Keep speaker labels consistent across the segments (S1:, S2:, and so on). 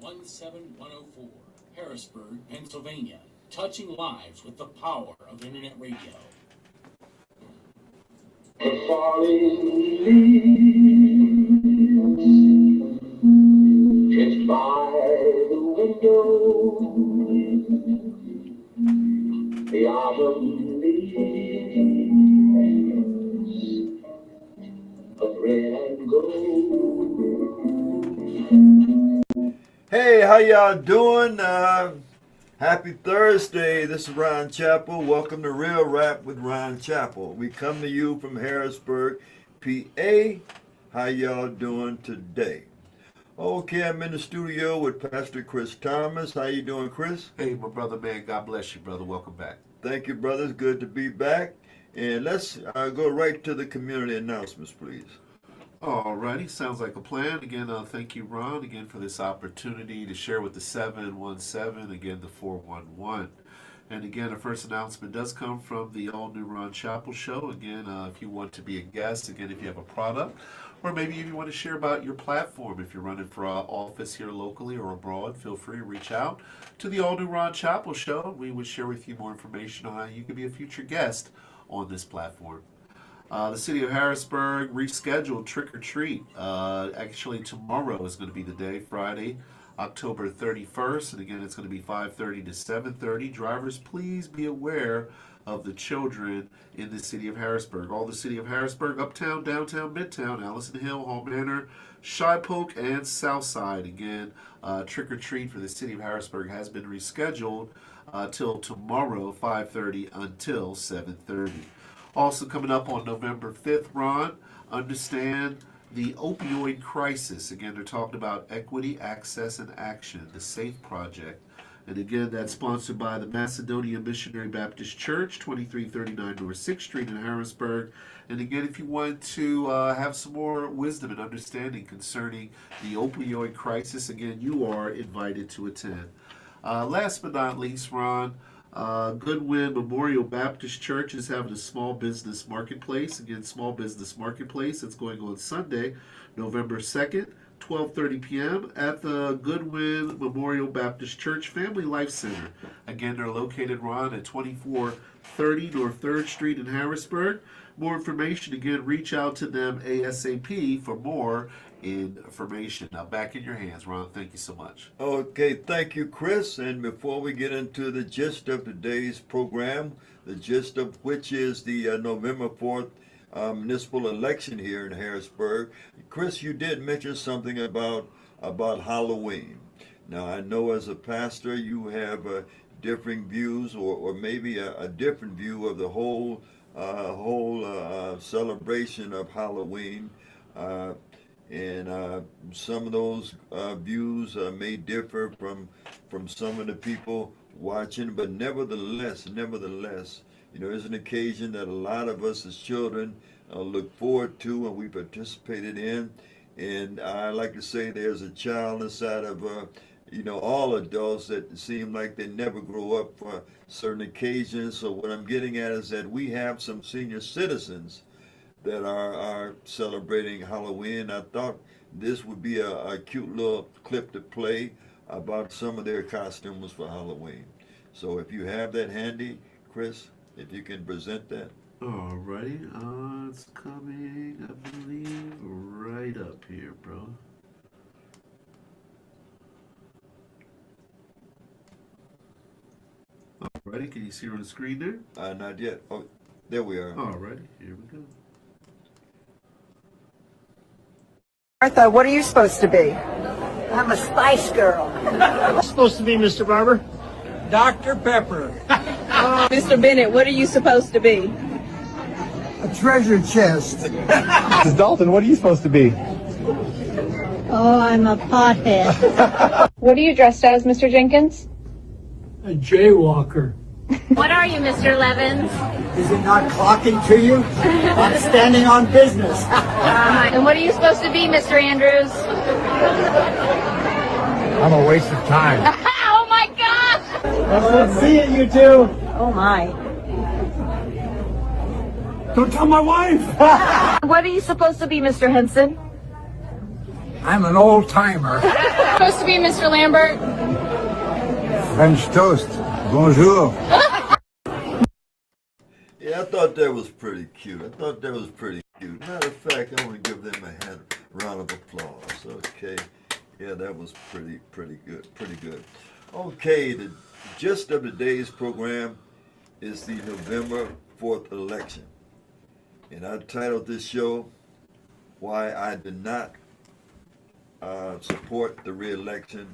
S1: 17104, Harrisburg, Pennsylvania, touching lives with the power of internet radio.
S2: The falling leaves drift by the window. The autumn leaves of red and gold.
S3: Hey, how y'all doing? Happy Thursday. This is Ron Chappell. Welcome to Real Rap with Ron Chappell. We come to you from Harrisburg, PA. How y'all doing today? Okay, I'm in the studio with Pastor Chris Thomas. How you doing, Chris?
S4: Hey, my brother, man. God bless you, brother. Welcome back.
S3: Thank you, brothers. Good to be back. And let's go right to the community announcements, please.
S4: Alrighty, sounds like a plan. Again, thank you, Ron, again for this opportunity to share with the 717, again the 411. And again, our first announcement does come from the all-new Ron Chappell Show. Again, if you want to be a guest, again, if you have a product, or maybe if you want to share about your platform, if you're running for office here locally or abroad, feel free to reach out to the all-new Ron Chappell Show. We would share with you more information on how you could be a future guest on this platform. The city of Harrisburg rescheduled Trick or Treat. Actually, tomorrow is going to be the day, Friday, October 31st. And again, it's going to be 5:30 to 7:30. Drivers, please be aware of the children in the city of Harrisburg. All the city of Harrisburg, Uptown, Downtown, Midtown, Allison Hill, Hall Manor, Shipoke, and Southside. Again, Trick or Treat for the city of Harrisburg has been rescheduled till tomorrow, 5:30 until 7:30. Also coming up on November 5th, Ron, understand the opioid crisis. Again, they're talking about equity, access, and action, the SAFE Project. And again, that's sponsored by the Macedonia Missionary Baptist Church, 2339 North 6th Street in Harrisburg. And again, if you want to have some more wisdom and understanding concerning the opioid crisis, again, you are invited to attend. Last but not least, Ron, Goodwin Memorial Baptist Church is having a small business marketplace. Again, small business marketplace. It's going on Sunday, November 2nd, 12:30 p.m. at the Goodwin Memorial Baptist Church Family Life Center. Again, they're located, Ron, at 2430 North 3rd Street in Harrisburg. More information, again, reach out to them ASAP for more information. Now back in your hands, Ron. Thank you so much.
S3: Okay, thank you, Chris. And before we get into the gist of today's program, the gist of which is the November 4th municipal election here in Harrisburg, Chris, you did mention something about Halloween. Now, I know as a pastor you have differing views, or maybe a different view of the whole celebration of Halloween. And some of those views may differ from some of the people watching, but nevertheless, you know, it's an occasion that a lot of us as children look forward to and we participated in. And I like to say there's a child inside of you know, all adults that seem like they never grow up for certain occasions. So what I'm getting at is that we have some senior citizens that are celebrating Halloween. I thought this would be a cute little clip to play about some of their costumes for Halloween. So if you have that handy, Chris, if you can present that.
S4: Alrighty, it's coming, I believe, right up here, bro. Alrighty, can you see her on the screen there?
S3: Not yet. Oh, there we are.
S4: Alrighty, here we go.
S5: Martha, what are you supposed to be?
S6: I'm a Spice Girl.
S7: Supposed to be Mr. Barber? Dr. Pepper.
S8: Mr. Bennett, what are you supposed to be?
S7: A treasure chest.
S9: Mrs. Dalton, what are you supposed to be?
S6: Oh, I'm a pothead.
S8: What are you dressed as, Mr. Jenkins?
S7: A jaywalker.
S10: What are you, Mr. Levins?
S7: Is it not clocking to you? I'm standing on business.
S10: And what are you supposed to be, Mr. Andrews?
S9: I'm a waste of time.
S10: Oh my gosh!
S7: Let's see it, you two.
S6: Oh, my.
S7: Don't tell my wife.
S8: What are you supposed to be, Mr. Henson?
S9: I'm an old timer.
S10: Supposed to be Mr. Lambert.
S9: French toast. Bonjour.
S3: Yeah, I thought that was pretty cute. Matter of fact, I want to give them a round of applause. Okay. Yeah, that was pretty good. Okay, the gist of today's program is the November 4th election. And I titled this show, Why I Did Not Support the Re-election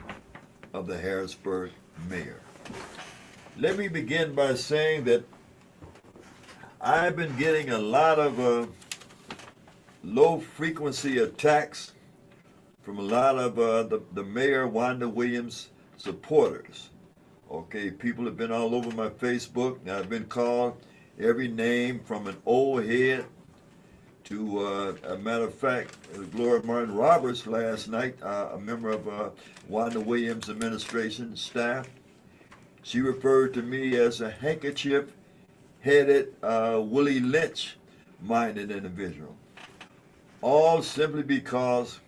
S3: of the Harrisburg Mayor. Let me begin by saying that I've been getting a lot of low-frequency attacks from a lot of the Mayor Wanda Williams supporters. Okay, people have been all over my Facebook. I've been called every name from an old head to, a matter of fact, Gloria Martin Roberts last night, a member of Wanda Williams' administration staff. She referred to me as a handkerchief-headed, Willie Lynch-minded individual. All simply because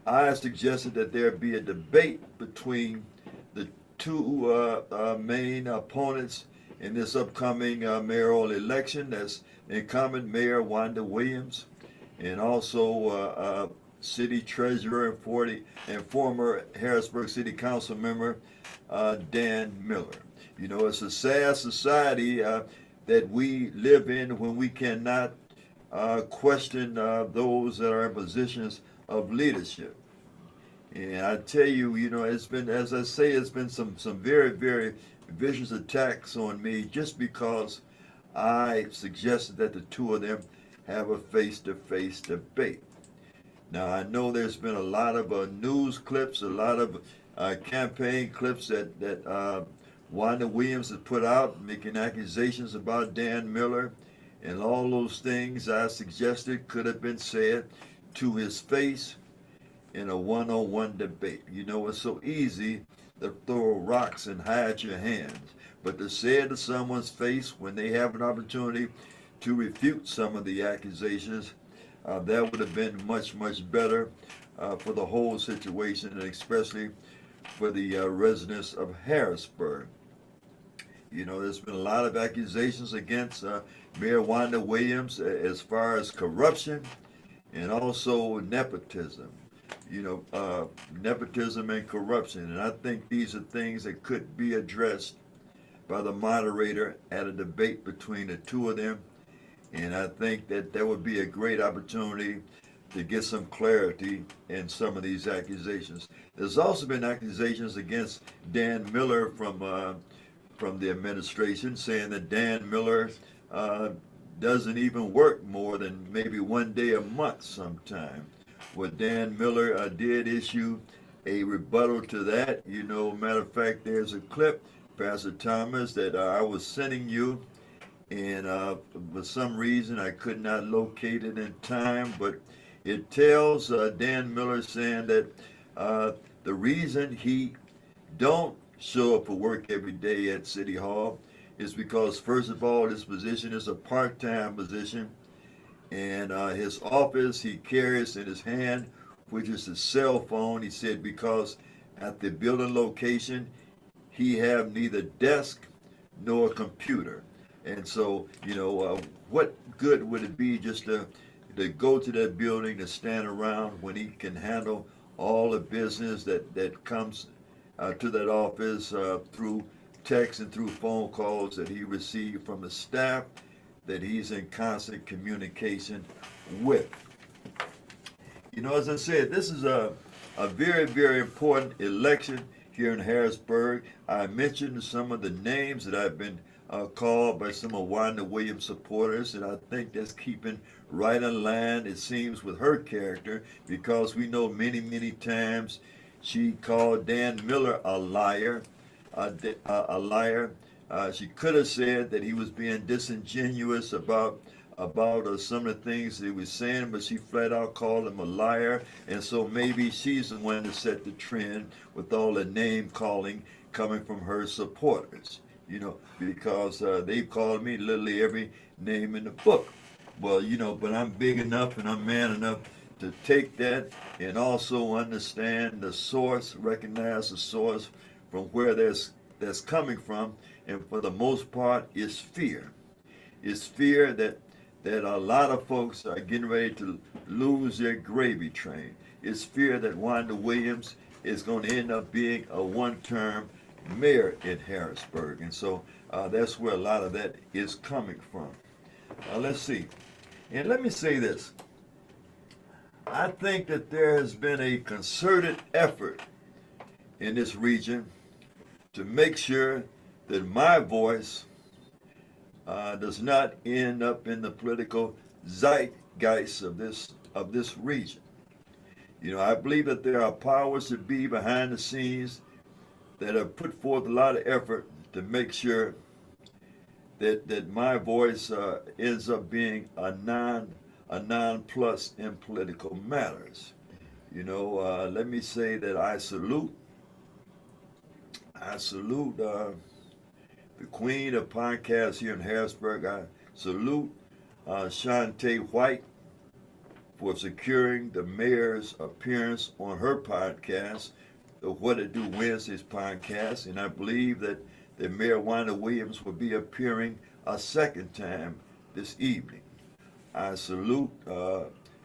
S3: I suggested that there be a debate between the two main opponents in this upcoming mayoral election. That's incumbent Mayor Wanda Williams and also City Treasurer and former Harrisburg City Council member Dan Miller. You know, it's a sad society that we live in when we cannot question those that are in positions of leadership. And I tell you, you know, it's been, as I say, it's been some very, very vicious attacks on me just because I suggested that the two of them have a face-to-face debate. Now, I know there's been a lot of news clips, a lot of campaign clips that Wanda Williams has put out, making accusations about Dan Miller, and all those things I suggested could have been said to his face in a one-on-one debate. You know, it's so easy to throw rocks and hide your hands, but to say it to someone's face when they have an opportunity to refute some of the accusations, that would have been much, much better for the whole situation, and especially for the residents of Harrisburg. You know, there's been a lot of accusations against Mayor Wanda Williams as far as corruption and also nepotism. You know, nepotism and corruption. And I think these are things that could be addressed by the moderator at a debate between the two of them. And I think that there would be a great opportunity to get some clarity in some of these accusations. There's also been accusations against Dan Miller from the administration, saying that Dan Miller doesn't even work more than maybe one day a month sometime. Well, Dan Miller did issue a rebuttal to that. You know, matter of fact, there's a clip, Pastor Thomas, that I was sending you, and for some reason I could not locate it in time, but it tells Dan Miller saying that the reason he don't show up for work every day at City Hall is because, first of all, his position is a part-time position, and his office he carries in his hand, which is a cell phone. He said because at the building location he have neither desk nor computer, and so you know what good would it be just to go to that building, to stand around when he can handle all the business that comes to that office through text and through phone calls that he received from the staff that he's in constant communication with. You know, as I said, this is a very, very important election here in Harrisburg. I mentioned some of the names that I've been called by some of Wanda Williams supporters, and I think that's keeping right in line, it seems, with her character, because we know many, many times she called Dan Miller a liar, she could have said that he was being disingenuous about some of the things that he was saying, but she flat out called him a liar. And so maybe she's the one that set the trend with all the name calling coming from her supporters, you know, because they've called me literally every name in the book. Well, you know, but I'm big enough and I'm man enough to take that and also understand the source, recognize the source from where that's coming from, and for the most part, it's fear. It's fear that a lot of folks are getting ready to lose their gravy train. It's fear that Wanda Williams is going to end up being a one-term mayor in Harrisburg, and so that's where a lot of that is coming from. Let's see, and let me say this. I think that there has been a concerted effort in this region to make sure that my voice does not end up in the political zeitgeist of this region. You know, I believe that there are powers that be behind the scenes that have put forth a lot of effort to make sure that my voice ends up being a non-plus in political matters. You know, let me say that I salute the queen of podcasts here in Harrisburg. I salute Shantae White for securing the mayor's appearance on her podcast, the What It Do Wednesdays podcast, and I believe that Mayor Wanda Williams will be appearing a second time this evening. I salute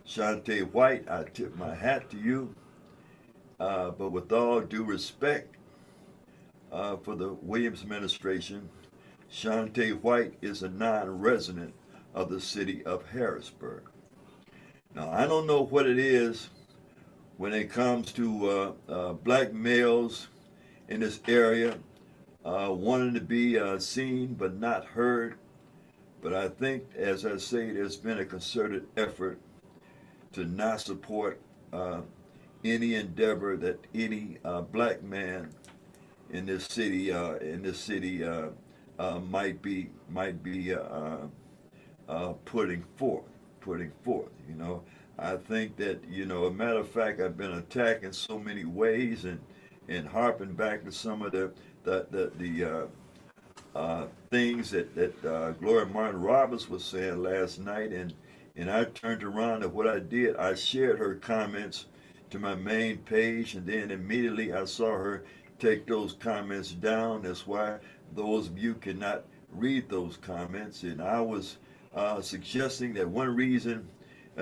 S3: Shantae White. I tip my hat to you, but with all due respect for the Williams administration, Shantae White is a non-resident of the city of Harrisburg. Now, I don't know what it is when it comes to black males in this area wanting to be seen but not heard. But I think, as I say, there's been a concerted effort to not support any endeavor that any black man in this city might be putting forth. You know, I think that, you know, a matter of fact, I've been attacked in so many ways, and harping back to some of the things that Gloria Martin Roberts was saying last night, and I turned around, and what I did, I shared her comments to my main page, and then immediately I saw her take those comments down. That's why those of you cannot read those comments, and I was suggesting that one reason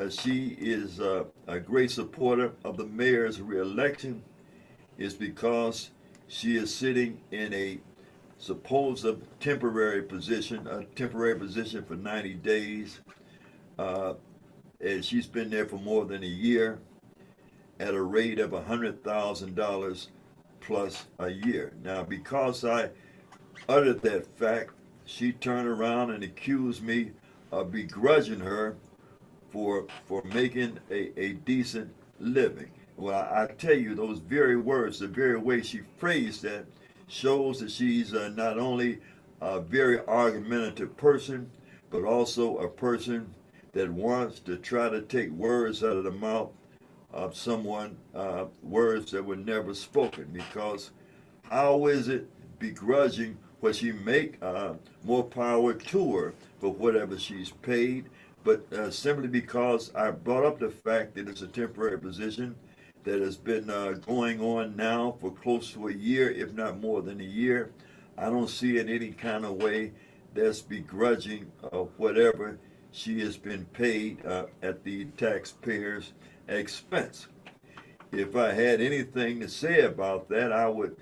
S3: she is a great supporter of the mayor's reelection is because she is sitting in a supposed temporary position for 90 days. And she's been there for more than a year at a rate of $100,000 plus a year. Now, because I uttered that fact, she turned around and accused me of begrudging her for making a decent living. Well, I tell you, those very words, the very way she phrased that, shows that she's not only a very argumentative person, but also a person that wants to try to take words out of the mouth of someone, words that were never spoken. Because how is it begrudging what she make? More power to her for whatever she's paid, but simply because I brought up the fact that it's a temporary position that has been going on now for close to a year, if not more than a year. I don't see in any kind of way that's begrudging whatever she has been paid at the taxpayer's expense. If I had anything to say about that, I would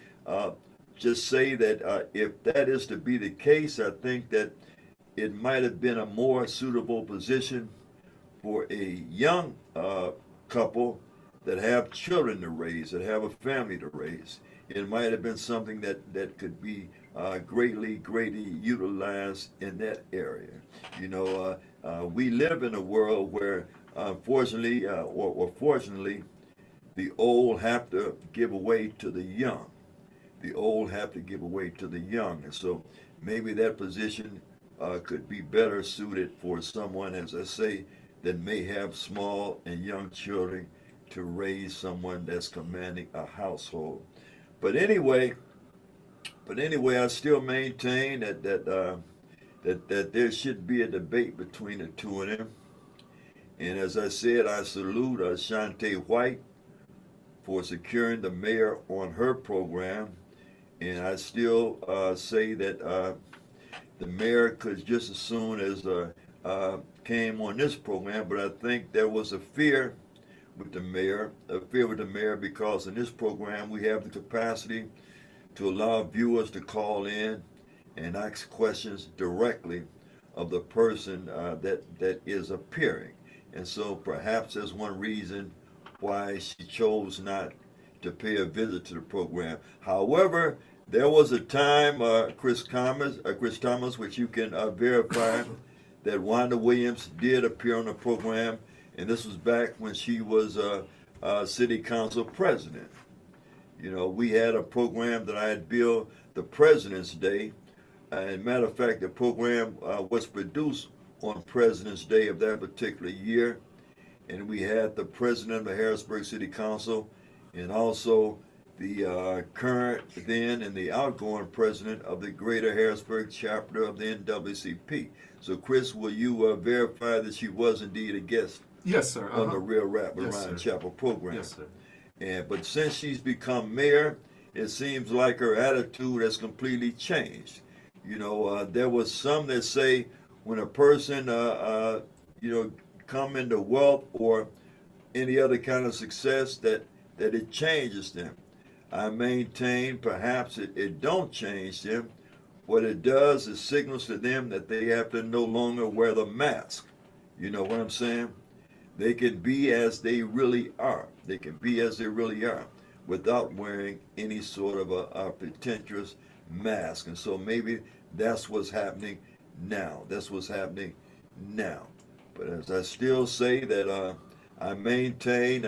S3: just say that if that is to be the case, I think that it might have been a more suitable position for a young couple that have children to raise, that have a family to raise. It might have been something that could be greatly utilized in that area. You know, we live in a world where, unfortunately or fortunately, the old have to give away to the young. The old have to give away to the young. And so maybe that position could be better suited for someone, as I say, that may have small and young children to raise someone that's commanding a household. But anyway, I still maintain that there should be a debate between the two of them. And as I said, I salute Shante White for securing the mayor on her program. And I still say that the mayor could just as soon as came on this program, but I think there was a fear with the mayor, because in this program we have the capacity to allow viewers to call in and ask questions directly of the person that is appearing. And so perhaps that's one reason why she chose not to pay a visit to the program. However, there was a time, Chris Thomas, which you can verify, that Wanda Williams did appear on the program, and this was back when she was city council president. You know, we had a program that I had billed the President's Day. And matter of fact, the program was produced on President's Day of that particular year. And we had the president of the Harrisburg City Council and also the current then and the outgoing president of the Greater Harrisburg chapter of the NAACP. So Chris, will you verify that she was indeed a guest?
S4: Yes, sir.
S3: On the Real Rap
S4: Yes,
S3: Ryan
S4: sir.
S3: Chapel program.
S4: Yes, sir.
S3: But since she's become mayor, it seems like her attitude has completely changed. You know, there was some that say when a person, come into wealth or any other kind of success, that it changes them. I maintain perhaps it don't change them. What it does is signals to them that they have to no longer wear the mask. You know what I'm saying? They can be as they really are. They can be as they really are without wearing any sort of a pretentious mask. And so maybe that's what's happening now. That's what's happening now. But as I still say that I maintain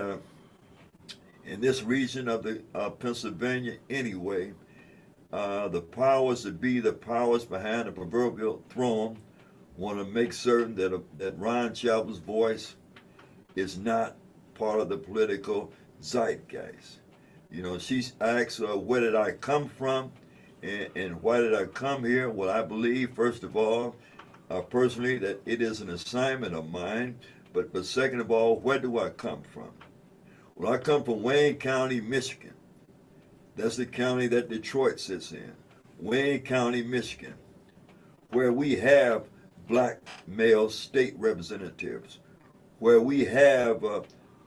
S3: in this region of the Pennsylvania anyway, the powers that be, the powers behind the proverbial throne, want to make certain that Ron Chapel's voice is not part of the political zeitgeist. You know, she asks, where did I come from and why did I come here? Well, I believe, first of all, personally, that it is an assignment of mine, but second of all, where do I come from? Well, I come from Wayne County, Michigan. That's the county that Detroit sits in. Wayne County, Michigan, where we have black male state representatives, where we have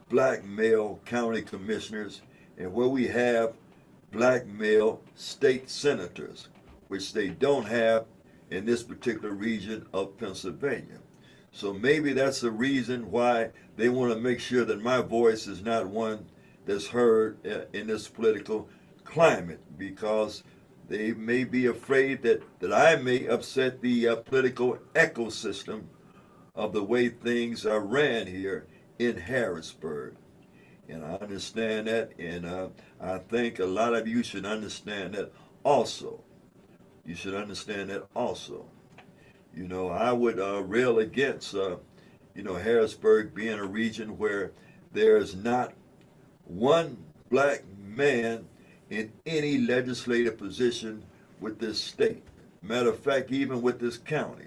S3: black male county commissioners, and where we have black male state senators, which they don't have in this particular region of Pennsylvania. So maybe that's the reason why they want to make sure that my voice is not one that's heard in this political climate, because they may be afraid that I may upset the political ecosystem of the way things are ran here in Harrisburg. And I understand that, and I think a lot of you should understand that also. You should understand that also. You know, I would rail against, Harrisburg being a region where there's not one black man in any legislative position with this state. Matter of fact, even with this county.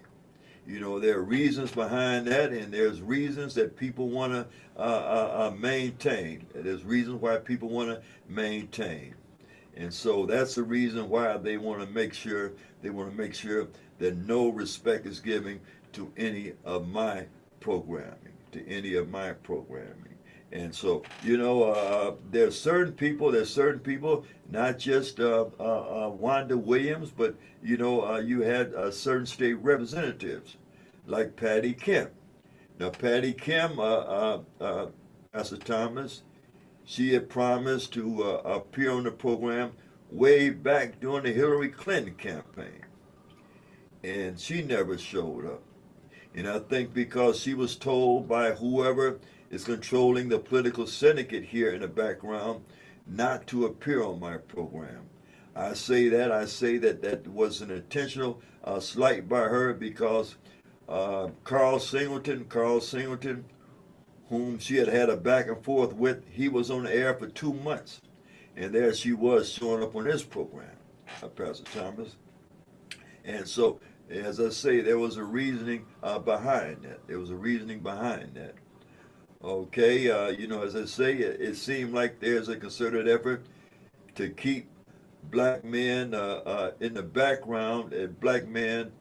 S3: You know, there are reasons behind that, and there's reasons that people want to maintain. There's reasons why people want to maintain. And so that's the reason why they want to make sure that no respect is given to any of my programming, And so, there's certain people, not just Wanda Williams, but, you had certain state representatives like Patty Kim. Now, Patty Kim, Pastor Thomas, she had promised to appear on the program way back during the Hillary Clinton campaign. And she never showed up. And I think because she was told by whoever is controlling the political syndicate here in the background not to appear on my program. I say that was an intentional slight by her, because Carl Singleton, whom she had a back and forth with, he was on the air for 2 months. And there she was showing up on this program, Pastor Thomas. And so, as I say, there was a reasoning behind that. Okay, as I say, it seemed like there's a concerted effort to keep black men in the background, and black men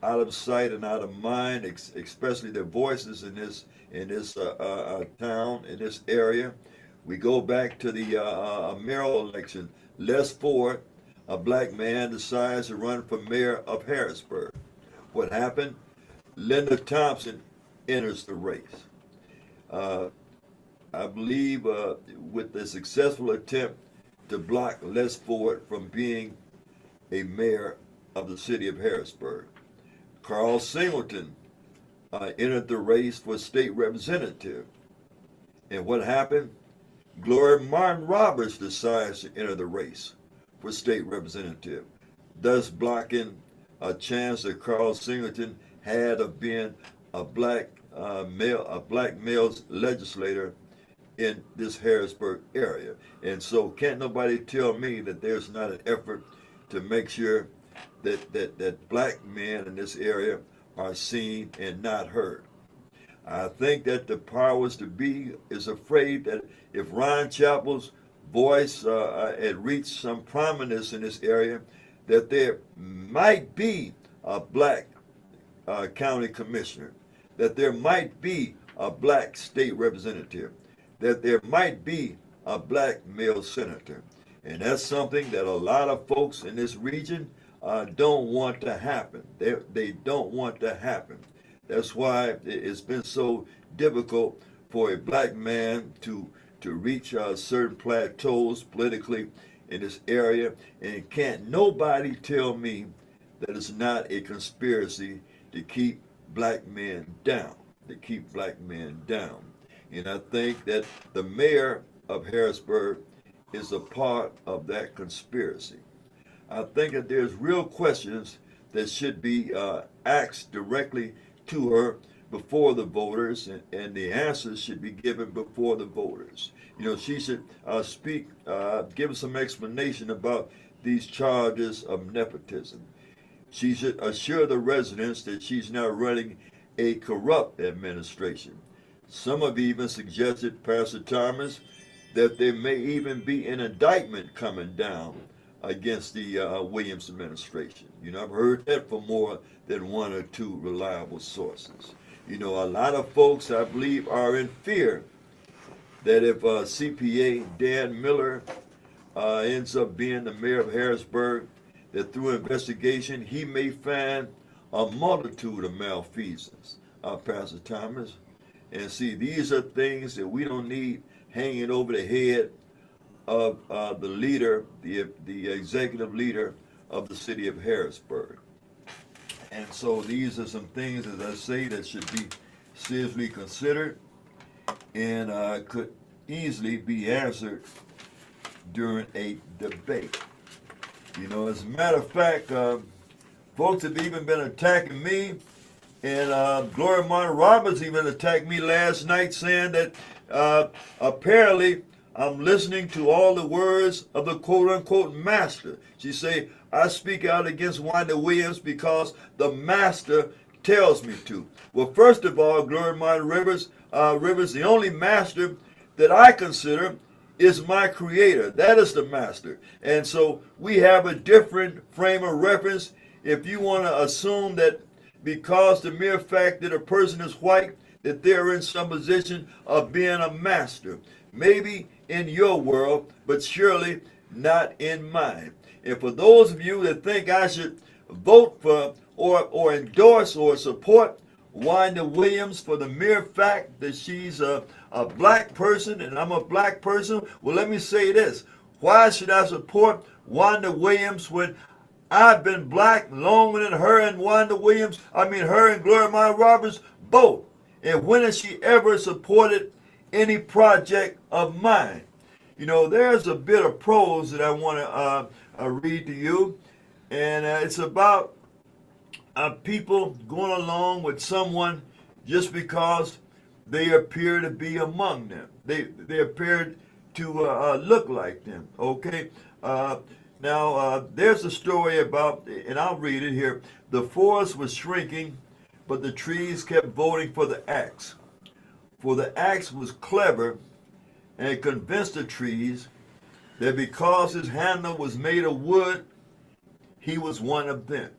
S3: out of sight and out of mind, especially their voices in this town, in this area. We go back to the mayoral election. Les Ford, a black man, decides to run for mayor of Harrisburg. What happened? Linda Thompson enters the race. I believe with the successful attempt to block Les Ford from being a mayor of the city of Harrisburg. Carl Singleton entered the race for state representative. And what happened? Gloria Martin Roberts decides to enter the race for state representative, thus blocking a chance that Carl Singleton had of being a black male legislator in this Harrisburg area. And so can't nobody tell me that there's not an effort to make sure that black men in this area are seen and not heard. I think that the powers to be is afraid that if Ron Chappell's voice had reached some prominence in this area, that there might be a black county commissioner, that there might be a black state representative, that there might be a black male senator. And that's something that a lot of folks in this region don't want to happen. They don't want to happen. That's why it's been so difficult for a black man to reach certain plateaus politically in this area. And can't nobody tell me that it's not a conspiracy to keep black men down, And I think that the mayor of Harrisburg is a part of that conspiracy. I think that there's real questions that should be asked directly to her before the voters, and the answers should be given before the voters. She should give some explanation about these charges of nepotism. She should assure the residents that she's not running a corrupt administration. Some have even suggested, Pastor Thomas, that there may even be an indictment coming down against the Williams administration. I've heard that from more than one or two reliable sources. A lot of folks, I believe, are in fear that if CPA Dan Miller ends up being the mayor of Harrisburg, that through investigation he may find a multitude of malfeasance, Pastor Thomas. And see, these are things that we don't need hanging over the head of the leader, the executive leader of the city of Harrisburg. And so these are some things, as I say, that should be seriously considered and could easily be answered during a debate. As a matter of fact, folks have even been attacking me, and Gloria Martin Roberts even attacked me last night, saying that apparently I'm listening to all the words of the quote-unquote master. She say, I speak out against Wanda Williams because the master tells me to. Well, first of all, Gloria Martin Rivers, the only master that I consider is my creator. That is the master. And so we have a different frame of reference. If you want to assume that because the mere fact that a person is white, that they're in some position of being a master. Maybe in your world, but surely not in mine. And for those of you that think I should vote for or endorse or support Wanda Williams for the mere fact that she's a black person and I'm a black person, well, let me say this. Why should I support Wanda Williams when I've been black longer than her and Wanda Williams? Her and Gloria Martin Roberts both. And when has she ever supported any project of mine? There's a bit of prose that I want to read to you, and it's about people going along with someone just because they appear to be among them. They appear to look like them, okay? Now, there's a story about, and I'll read it here. The forest was shrinking, but the trees kept voting for the axe. For the axe was clever and convinced the trees that because his handle was made of wood, he was one of them.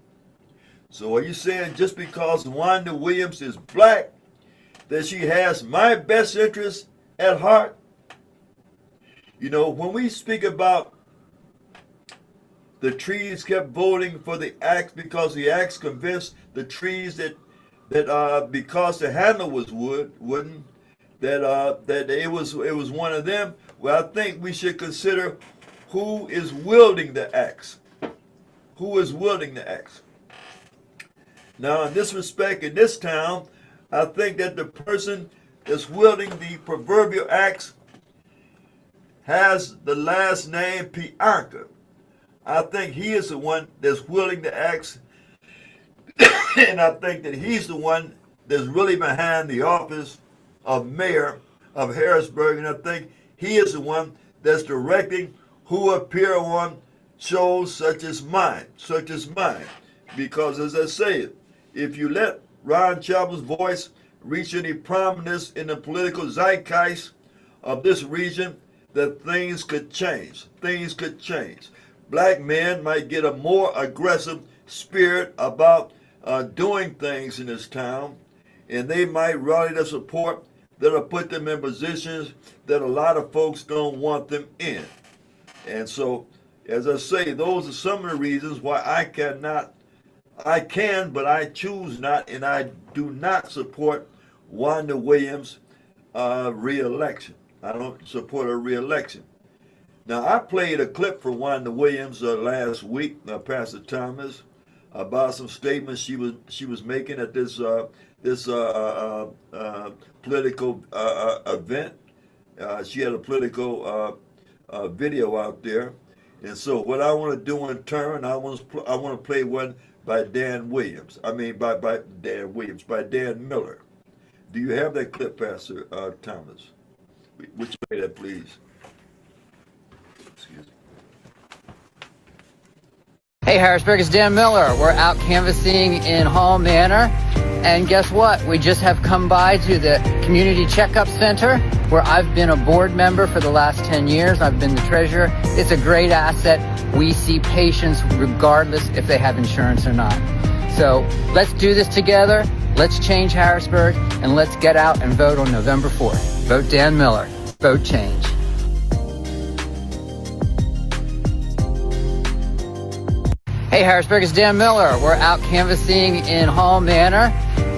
S3: So are you saying just because Wanda Williams is black, that she has my best interest at heart? You know, when we speak about the trees kept voting for the axe because the axe convinced the trees that because the handle was wooden, that it was one of them. Well, I think we should consider who is wielding the axe. Who is wielding the axe? Now, in this respect, in this town, I think that the person that's wielding the proverbial axe has the last name Pianka. I think he is the one that's wielding the axe, and I think that he's the one that's really behind the office of mayor of Harrisburg, and I think he is the one that's directing who appear on shows such as mine. Because as I said, if you let Ron Chabot's voice reach any prominence in the political zeitgeist of this region, that things could change. Things could change. Black men might get a more aggressive spirit about doing things in this town, and they might rally the support that'll put them in positions that a lot of folks don't want them in. And so, as I say, those are some of the reasons why I can, but I choose not, and I do not support Wanda Williams' re-election. I don't support her re-election. Now, I played a clip for Wanda Williams last week, Pastor Thomas, about some statements she was making at this political event. She had a political video out there, and so what I want to do in turn, I want to play one by Dan Miller. Do you have that clip, Pastor Thomas? Would you play that, please? Excuse me.
S11: Hey Harrisburg, it's Dan Miller. We're out canvassing in Hall Manor, and guess what? We just have come by to the Community Checkup Center, where I've been a board member for the last 10 years. I've been the treasurer. It's a great asset. We see patients regardless if they have insurance or not. So let's do this together. Let's change Harrisburg, and let's get out and vote on November 4th. Vote Dan Miller. Vote change. Hey Harrisburg, it's Dan Miller. We're out canvassing in Hall Manor,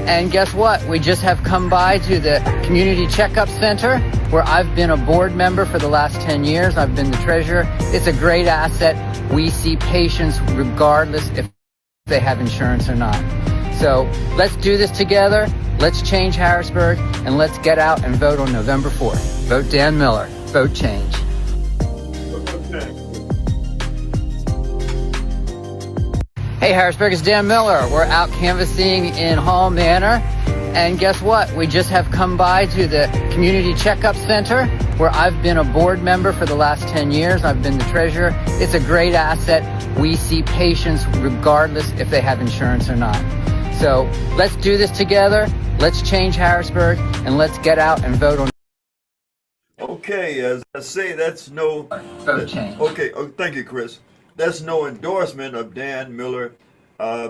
S11: and guess what? We just have come by to the Community Checkup Center, where I've been a board member for the last 10 years. I've been the treasurer. It's a great asset. We see patients regardless if they have insurance or not. So let's do this together. Let's change Harrisburg, and let's get out and vote on November 4th. Vote Dan Miller. Vote change. Hey Harrisburg, it's Dan Miller. We're out canvassing in Hall Manor, and guess what? We just have come by to the Community Checkup Center, where I've been a board member for the last 10 years. I've been the treasurer. It's a great asset. We see patients regardless if they have insurance or not. So let's do this together. Let's change Harrisburg, and let's get out and vote on.
S3: Okay, as I say, that's no.
S11: Vote change.
S3: Okay, thank you, Chris. That's no endorsement of Dan Miller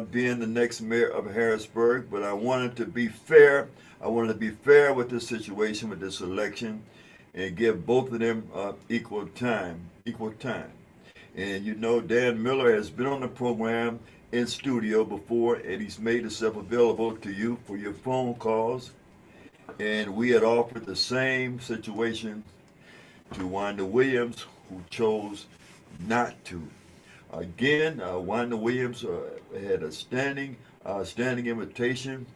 S3: being the next mayor of Harrisburg, but I wanted to be fair. I wanted to be fair with this situation, with this election, and give both of them equal time. And you know, Dan Miller has been on the program in studio before, and he's made himself available to you for your phone calls. And we had offered the same situation to Wanda Williams, who chose not to. Again, Wanda Williams had a standing invitation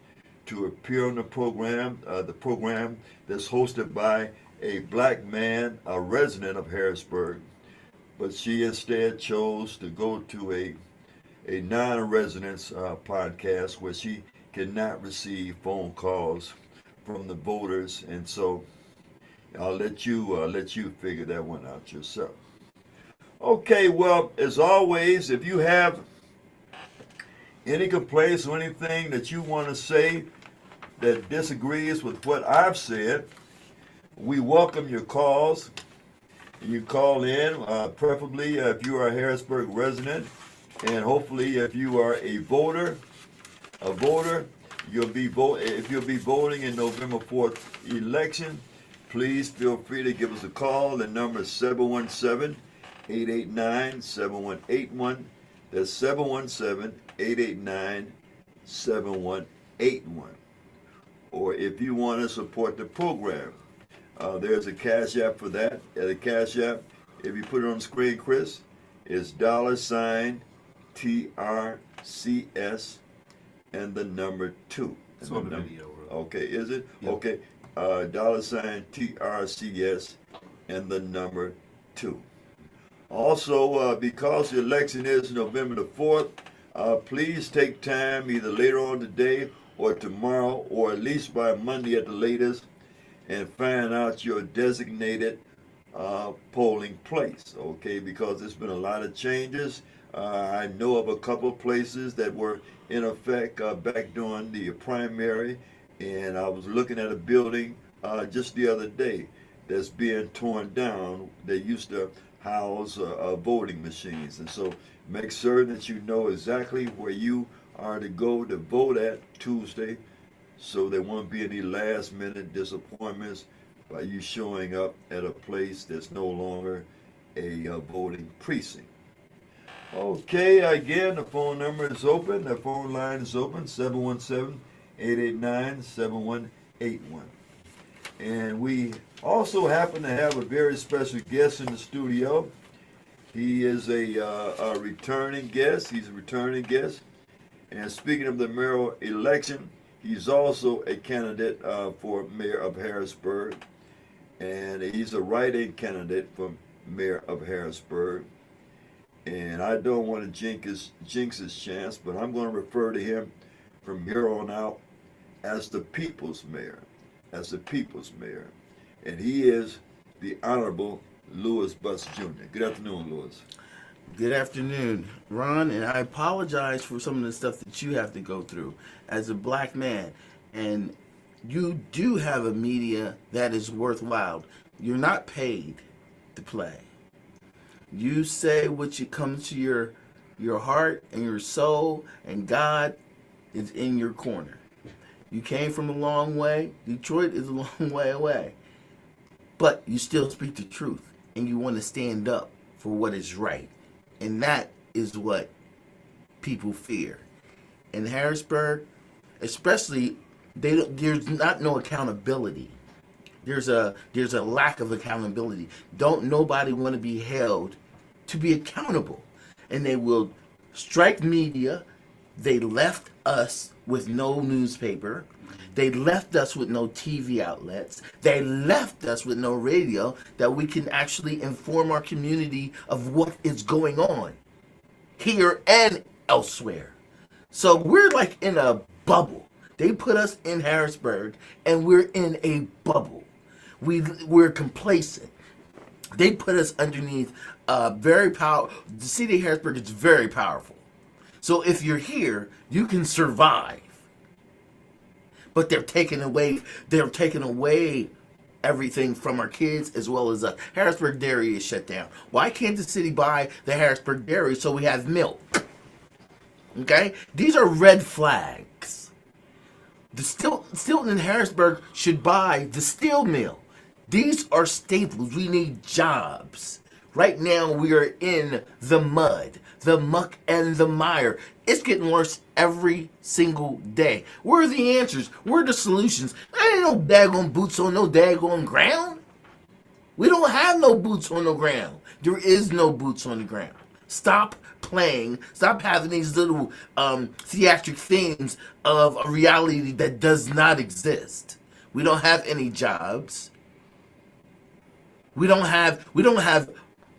S3: to appear on the program that's hosted by a black man, a resident of Harrisburg. But she instead chose to go to a non-residence podcast where she cannot receive phone calls from the voters, and so I'll let you figure that one out yourself. Okay, well, as always, if you have any complaints or anything that you want to say, that disagrees with what I've said, we welcome your calls. You call in, preferably if you are a Harrisburg resident, and hopefully if you are a voter, you'll be if you'll be voting in November 4th election, please feel free to give us a call. The number is 717-889-7181. That's 717-889-7181. Or if you want to support the program, there's a Cash App for that. The Cash App, if you put it on the screen, Chris, is $TRCS and the number 2.
S4: It's on the video.
S3: Okay, is it?
S4: Yeah.
S3: Okay, $TRCS and the number 2. Also, because the election is November the 4th, please take time either later on today or tomorrow, or at least by Monday at the latest, and find out your designated polling place, okay? Because there's been a lot of changes. I know of a couple of places that were in effect back during the primary, and I was looking at a building just the other day that's being torn down. They used to house voting machines, and so make certain that you know exactly where you are to go to vote at Tuesday, so there won't be any last minute disappointments by you showing up at a place that's no longer a voting precinct. Okay, again, the phone number is open. The phone line is open, 717-889-7181. And we also happen to have a very special guest in the studio. He is a returning guest. He's a returning guest. And speaking of the mayoral election, he's also a candidate for mayor of Harrisburg. And he's a write-in candidate for mayor of Harrisburg. And I don't want to jinx his chance, but I'm going to refer to him from here on out as the people's mayor. As the people's mayor. And he is the Honorable Louis Butts Jr. Good afternoon, Louis.
S12: Good afternoon, Ron, and I apologize for some of the stuff that you have to go through as a black man. And you do have a media that is worthwhile. You're not paid to play. You say what comes to your heart and your soul, and God is in your corner. You came from a long way. Detroit is a long way away. But you still speak the truth, and you want to stand up for what is right. And that is what people fear. In Harrisburg, especially, there's not no accountability. There's a lack of accountability. Don't nobody want to be held to be accountable. And they will strike media. They left us with no newspaper. They left us with no TV outlets. They left us with no radio that we can actually inform our community of what is going on here and elsewhere. So we're like in a bubble. They put us in Harrisburg and we're in a bubble. We're complacent. They put us underneath very powerful. The city of Harrisburg is very powerful. So if you're here, you can survive. But they're taking away everything from our kids as well as us. Harrisburg Dairy is shut down. Why can't the city buy the Harrisburg Dairy so we have milk? Okay? These are red flags. The Stilton and Harrisburg should buy the steel mill. These are staples. We need jobs. Right now we are in the mud, the muck and the mire. It's getting worse every single day. Where are the answers? Where are the solutions? There ain't no daggone boots on no daggone ground. We don't have no boots on the ground. There is no boots on the ground. Stop playing. Stop having these little theatric themes of a reality that does not exist. We don't have any jobs. We don't have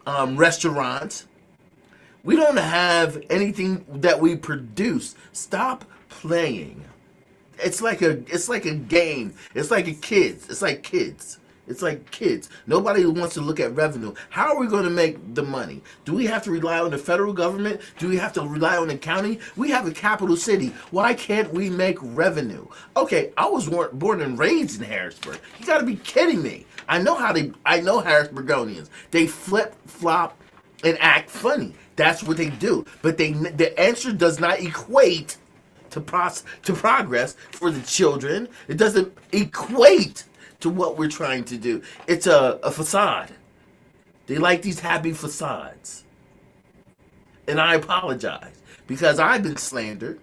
S12: restaurants. We don't have anything that we produce. Stop playing. It's like a game. It's like kids. It's like kids. Nobody wants to look at revenue. How are we going to make the money? Do we have to rely on the federal government? Do we have to rely on the county? We have a capital city. Why can't we make revenue? Okay, I was born and raised in Harrisburg. You got to be kidding me. I know Harrisburgonians. They flip, flop, and act funny. That's what they do. But the answer does not equate to progress for the children. It doesn't equate to what we're trying to do. It's a facade. They like these happy facades. And I apologize because I've been slandered,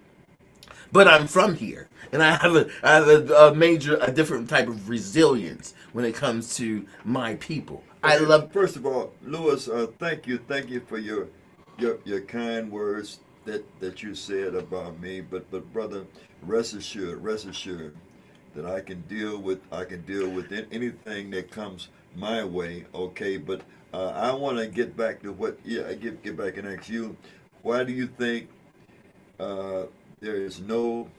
S12: but I'm from here. And I have a different type of resilience when it comes to my people. I love.
S3: First of all, Lewis, thank you for your kind words that you said about me. But brother, rest assured that I can deal with anything that comes my way. Okay, but I want to get back to get back and ask you, why do you think there is no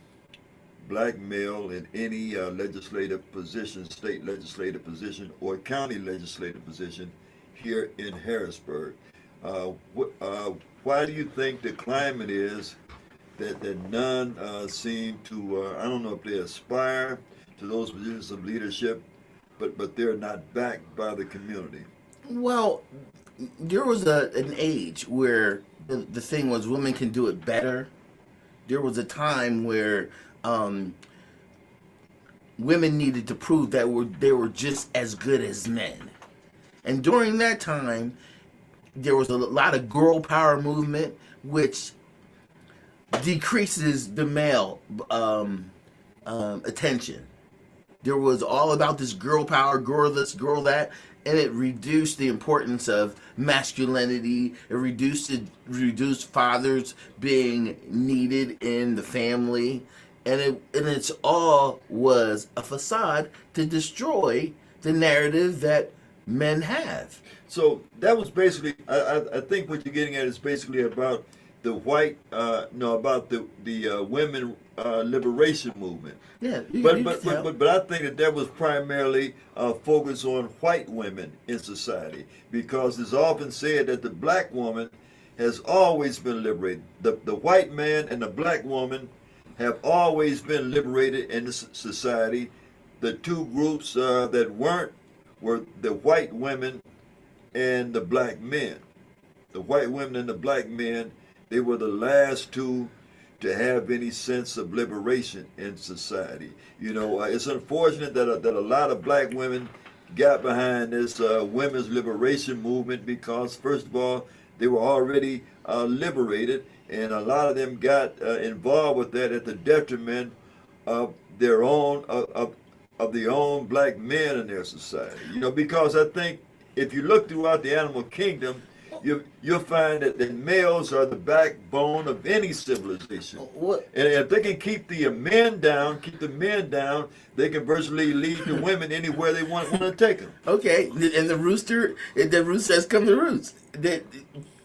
S3: black male in any legislative position, state legislative position, or county legislative position here in Harrisburg? Why do you think the climate is that none seem to, I don't know if they aspire to those positions of leadership, but they're not backed by the community?
S12: Well, there was an age where the thing was women can do it better. There was a time where women needed to prove that they were just as good as men. And during that time, there was a lot of girl power movement, which decreases the male attention. There was all about this girl power, girl this, girl that, and it reduced the importance of masculinity. It reduced fathers being needed in the family, and it's all was a facade to destroy the narrative that men have.
S3: So that was basically, I think what you're getting at is basically about the about the women liberation movement.
S12: Yeah,
S3: but I think that was primarily focused on white women in society, because it's often said that the black woman has always been liberated. The white man and the black woman have always been liberated in this society. The two groups that weren't were the white women and the black men. The white women and the black men, they were the last two to have any sense of liberation in society. You know, it's unfortunate that a lot of black women got behind this women's liberation movement, because first of all, they were already liberated, and a lot of them got involved with that at the detriment of their own of the own black men in their society. You know, because I think if you look throughout the animal kingdom, you'll find that the males are the backbone of any civilization. And if they can keep the men down, they can virtually lead the women anywhere they want to take them.
S12: Okay, and the rooster has come to roost.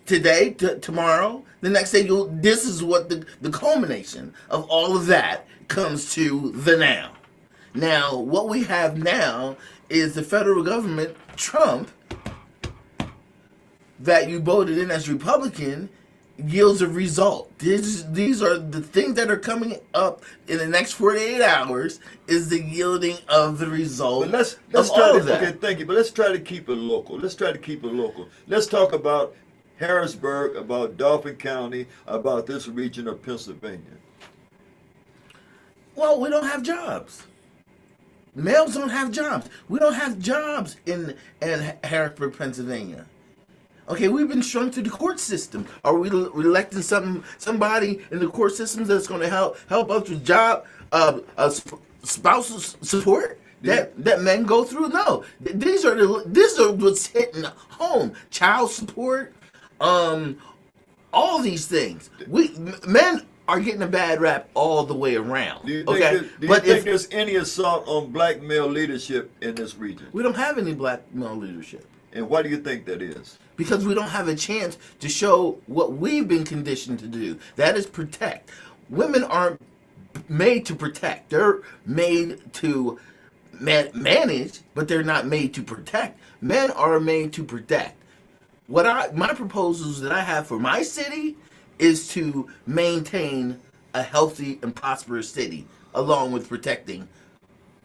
S12: Today, tomorrow, the next day, this is what the culmination of all of that comes to the now. Now, what we have now is the federal government, Trump, that you voted in as Republican, yields a result. These are the things that are coming up in the next 48 hours is the yielding of the result.
S3: But let's
S12: of
S3: try
S12: all
S3: to,
S12: of that.
S3: okay, thank you. But let's try to keep it local. Let's talk about Harrisburg, about Dauphin County, about this region of Pennsylvania.
S12: Well, we don't have jobs. Males don't have jobs. We don't have jobs in Harrisburg, Pennsylvania. Okay, we've been shrunk to the court system. Are we electing somebody in the court system that's going to help us with job spousal support that men go through? No, these are what's hitting home. Child support, all these things. Men are getting a bad rap all the way around.
S3: Do you think there's any assault on black male leadership in this region?
S12: We don't have any black male leadership.
S3: And why do you think that is?
S12: Because we don't have a chance to show what we've been conditioned to do. That is protect. Women aren't made to protect. They're made to manage, but they're not made to protect. Men are made to protect. My proposals that I have for my city is to maintain a healthy and prosperous city, along with protecting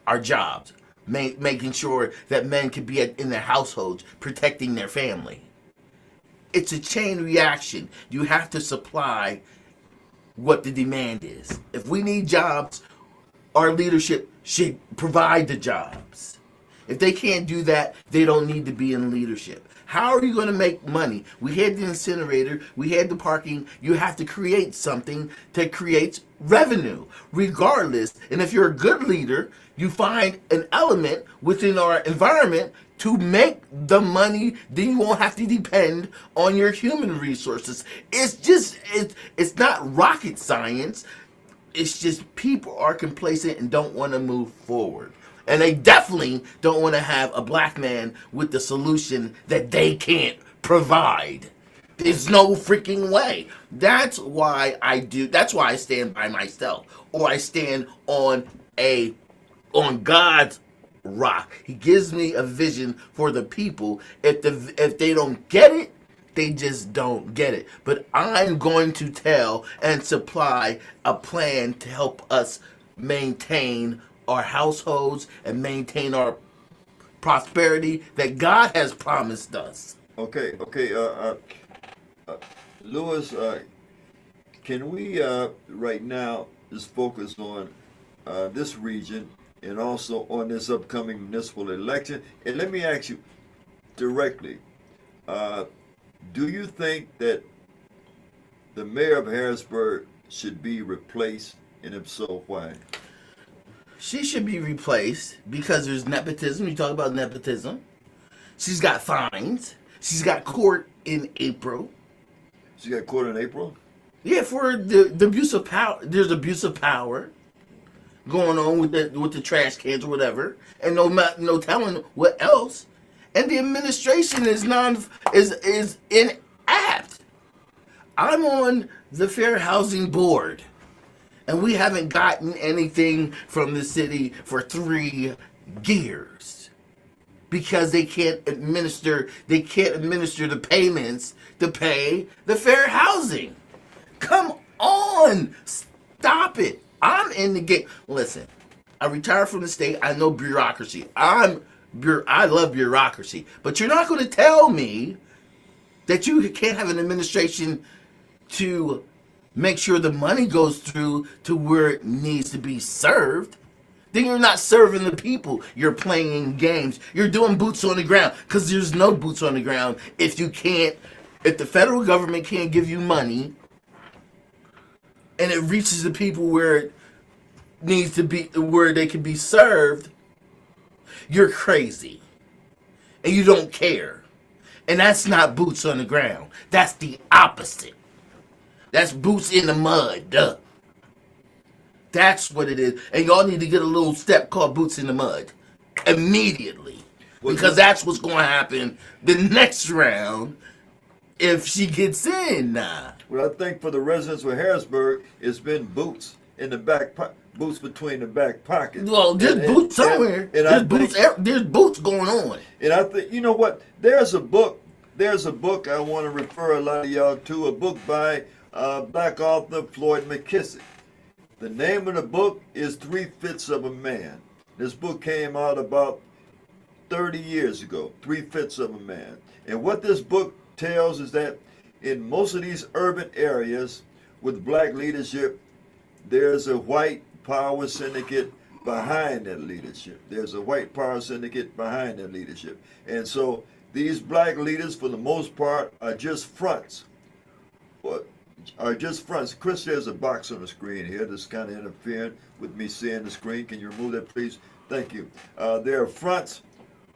S12: our jobs, making sure that men can be in their households, protecting their family. It's a chain reaction. You have to supply what the demand is. If we need jobs, our leadership should provide the jobs. If they can't do that, they don't need to be in leadership. How are you going to make money? We had the incinerator, we had the parking. You have to create something that creates revenue, regardless. And if you're a good leader, you find an element within our environment to make the money, then you won't have to depend on your human resources. It's not rocket science. It's just people are complacent and don't want to move forward. And they definitely don't want to have a black man with the solution that they can't provide. There's no freaking way. That's why I stand by myself. Or I stand on God's rock. He gives me a vision for the people. If they don't get it, they just don't get it. But I'm going to tell and supply a plan to help us maintain our households and maintain our prosperity that God has promised us.
S3: Okay. Lewis, can we right now just focus on this region and also on this upcoming municipal election? And let me ask you directly, do you think that the mayor of Harrisburg should be replaced, and if so, why?
S12: She should be replaced because there's nepotism. You talk about nepotism. She's got fines. She's got court in April.
S3: She got court in April?
S12: Yeah, for the abuse of power. There's abuse of power going on with the trash cans or whatever, and no telling what else. And the administration is inapt. I'm on the Fair Housing Board, and we haven't gotten anything from the city for 3 years because they can't administer the payments to pay the fair housing. Come on, stop it. I'm in the game. Listen, I retired from the state. I know bureaucracy. I love bureaucracy, but you're not going to tell me that you can't have an administration to make sure the money goes through to where it needs to be served. Then you're not serving the people. You're playing games. You're doing boots on the ground because there's no boots on the ground if the federal government can't give you money and it reaches the people where it needs to be, where they can be served. You're crazy and you don't care. And that's not boots on the ground. That's the opposite. That's boots in the mud. Duh. That's what it is. And y'all need to get a little step called boots in the mud immediately. Because that's what's going to happen the next round if she gets in now.
S3: Well, I think for the residents of Harrisburg, it's been boots in the back boots between the back pockets.
S12: Well, there's boots somewhere. There's boots going on.
S3: And I think, you know what? There's a book I want to refer a lot of y'all to, a book by black author Floyd McKissick. The name of the book is 3/5 of a Man. This book came out about 30 years ago, 3/5 of a Man. And what this book tells is that in most of these urban areas with black leadership, there's a white power syndicate behind that leadership. There's a white power syndicate behind that leadership. And so these black leaders, for the most part, are just fronts. Chris, there's a box on the screen here that's kind of interfering with me seeing the screen. Can you remove that, please? Thank you. There are fronts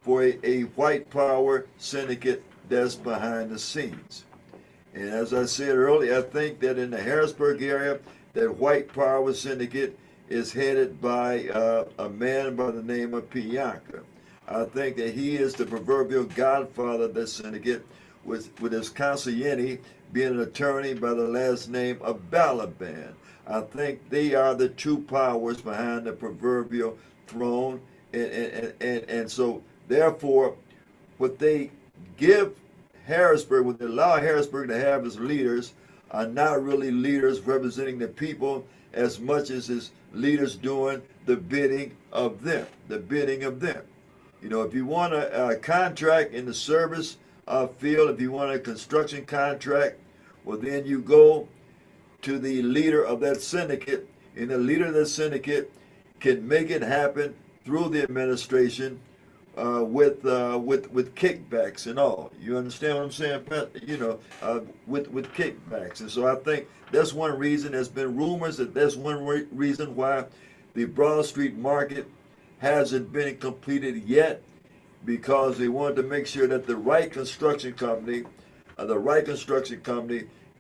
S3: for a white power syndicate that's behind the scenes. And as I said earlier, I think that in the Harrisburg area, that white power syndicate is headed by a man by the name of Pianka. I think that he is the proverbial godfather of this syndicate, with his consigliere being an attorney by the last name of Balaban. I think they are the two powers behind the proverbial throne, and so therefore, what they give Harrisburg, what they allow Harrisburg to have as leaders, are not really leaders representing the people as much as is leaders doing the bidding of them. The bidding of them. You know, if you want a contract in the service field, if you want a construction contract, well, then you go to the leader of that syndicate, and the leader of that syndicate can make it happen through the administration with kickbacks and all. You understand what I'm saying, Pat? You know, with kickbacks. And so I think that's one reason. There's been rumors that that's one reason why the Broad Street market hasn't been completed yet, because they wanted to make sure that the right construction company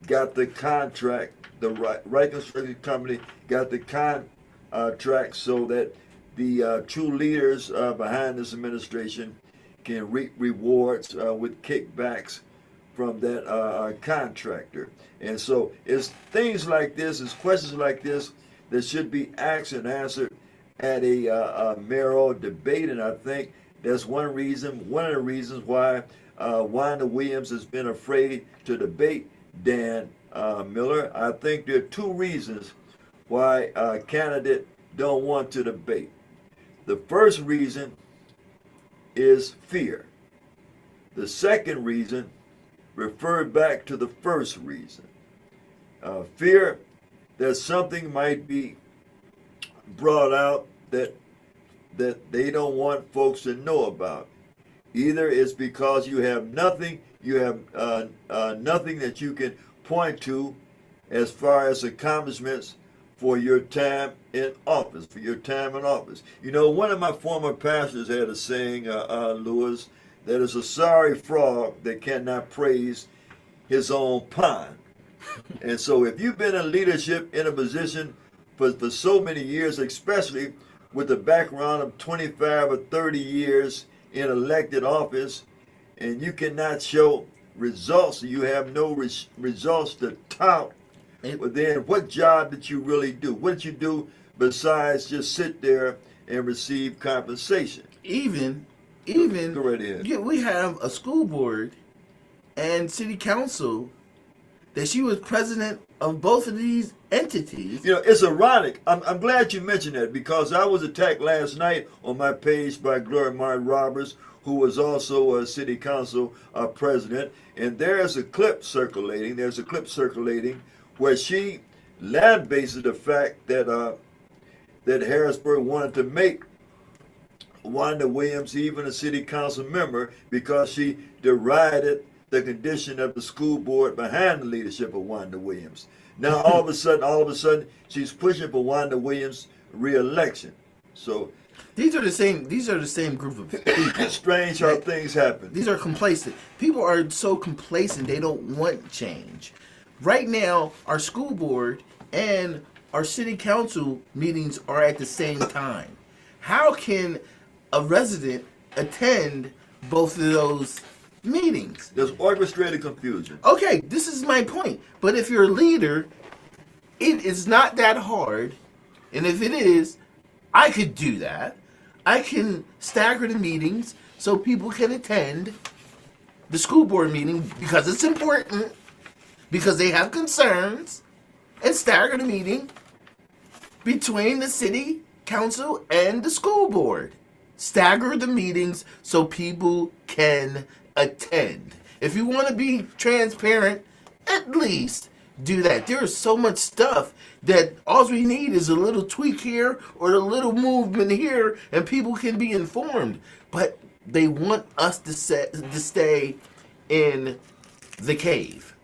S3: got the contract. The right construction company got the contract so that the true leaders behind this administration can reap rewards with kickbacks from that contractor. And so it's things like this, it's questions like this that should be asked and answered at a mayoral debate. And I think that's one of the reasons why Wanda Williams has been afraid to debate Dan Miller. I think there are two reasons why a candidate don't want to debate. The first reason is fear. The second reason referred back to the first reason. Fear that something might be brought out that they don't want folks to know about. Either it's because you have nothing that you can point to as far as accomplishments for your time in office, You know, one of my former pastors had a saying, Lewis, that is a sorry frog that cannot praise his own pond. And so if you've been in leadership in a position for so many years, especially with a background of 25 or 30 years in elected office, and you cannot show results, you have no results to tout, but then what job did you really do? What did you do besides just sit there and receive compensation?
S12: Even
S3: Go right ahead.
S12: yeah, we have a school board and city council that she was president of both of these entities.
S3: You know, it's ironic. I'm glad you mentioned that, because I was attacked last night on my page by Gloria Martin Roberts, who was also a city council president, and there's a clip circulating. Where she lambases the fact that that Harrisburg wanted to make Wanda Williams even a city council member because she derided the condition of the school board behind the leadership of Wanda Williams. Now all of a sudden she's pushing for Wanda Williams' re-election. So
S12: These are the same group of people.
S3: it's strange how things happen.
S12: These are complacent. People are so complacent they don't want change. Right now, our school board and our city council meetings are at the same time. How can a resident attend both of those meetings?
S3: There's orchestrated confusion.
S12: Okay, this is my point. But if you're a leader, it is not that hard. And if it is, I could do that. I can stagger the meetings so people can attend the school board meeting because it's important, because they have concerns, and stagger the meeting between the city council and the school board. Stagger the meetings so people can attend. If you want to be transparent, at least do that. There is so much stuff that all we need is a little tweak here or a little movement here, and people can be informed. But they want us to stay in the cave.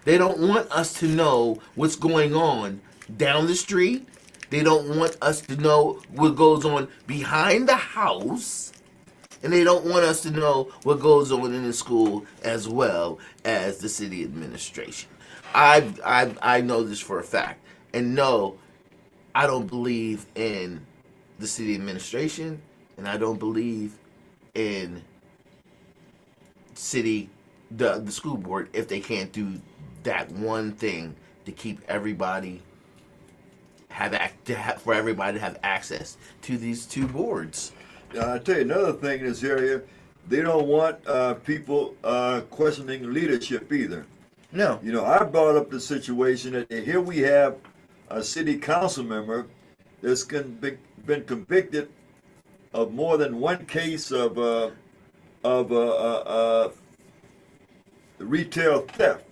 S12: They don't want us to know what's going on down the street. They don't want us to know what goes on behind the house. And they don't want us to know what goes on in the school as well as the city administration. I know this for a fact. And no, I don't believe in the city administration, and I don't believe in the school board if they can't do that one thing to keep everybody for everybody to have access to these two boards.
S3: I tell you another thing in this area, they don't want people questioning leadership either.
S12: No.
S3: You know, I brought up the situation that here we have a city council member that's been convicted of more than one case of retail theft.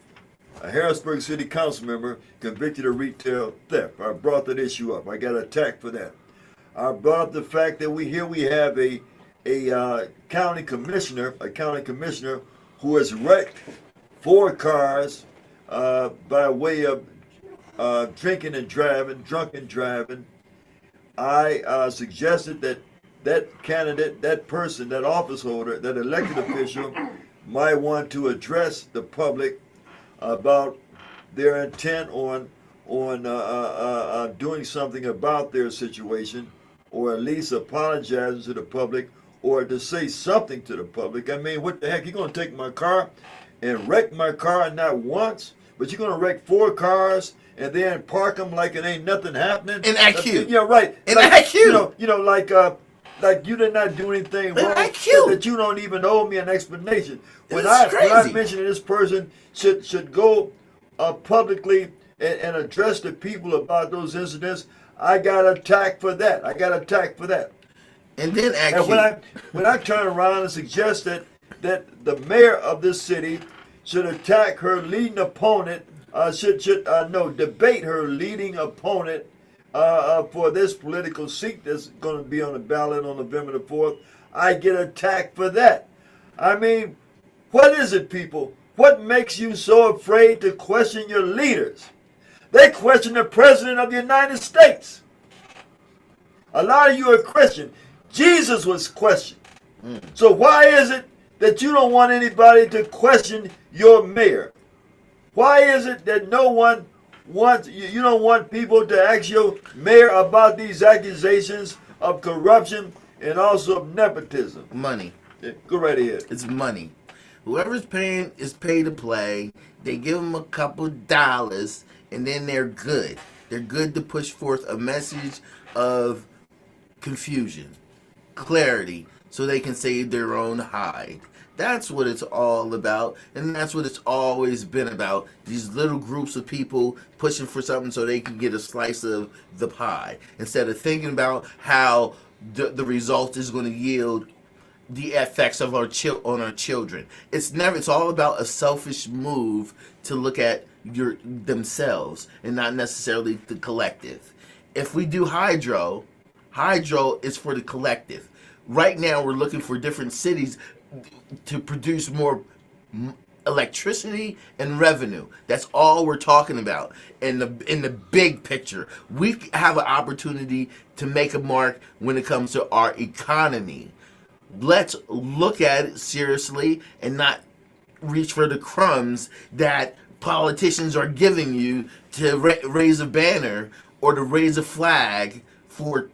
S3: A Harrisburg City Council member convicted of retail theft. I brought that issue up. I got attacked for that. I brought up the fact that we have a county commissioner who has wrecked 4 cars by way of drinking and driving, drunken driving. I suggested that candidate, that person, that office holder, that elected official might want to address the public about their intent on doing something about their situation, or at least apologizing to the public, or to say something to the public. I mean, what the heck? You're going to take my car and wreck my car not once, but you're going to wreck 4 cars and then park them like it ain't nothing happening?
S12: And IQ.
S3: Yeah, right.
S12: And
S3: like,
S12: IQ.
S3: You know, like you did not do anything wrong, that you don't even owe me an explanation. When I mentioned that this person should go publicly and address the people about those incidents, I got attacked for that.
S12: And then
S3: and when I turn around and suggest that the mayor of this city should attack her leading opponent, debate her leading opponent for this political seat that's going to be on the ballot on November the 4th, I get attacked for that. I mean, what is it, people? What makes you so afraid to question your leaders? They question the President of the United States. A lot of you are Christian. Jesus was questioned. So why is it that you don't want anybody to question your mayor? Why is it that no one wants, you don't want people to ask your mayor about these accusations of corruption and also of nepotism?
S12: Money.
S3: Yeah, go right ahead.
S12: It's money. Whoever's paying is pay to play. They give them a couple dollars, and then they're good. They're good to push forth a message of confusion, clarity, so they can save their own hide. That's what it's all about, and that's what it's always been about. These little groups of people pushing for something so they can get a slice of the pie, instead of thinking about how the result is going to yield the effects of on our children. It's all about a selfish move to look at themselves and not necessarily the collective. If we do hydro is for the collective. Right now we're looking for different cities to produce more electricity and revenue. That's all we're talking about in the big picture. We have an opportunity to make a mark when it comes to our economy. Let's look at it seriously and not reach for the crumbs that politicians are giving you to raise a banner or to raise a flag for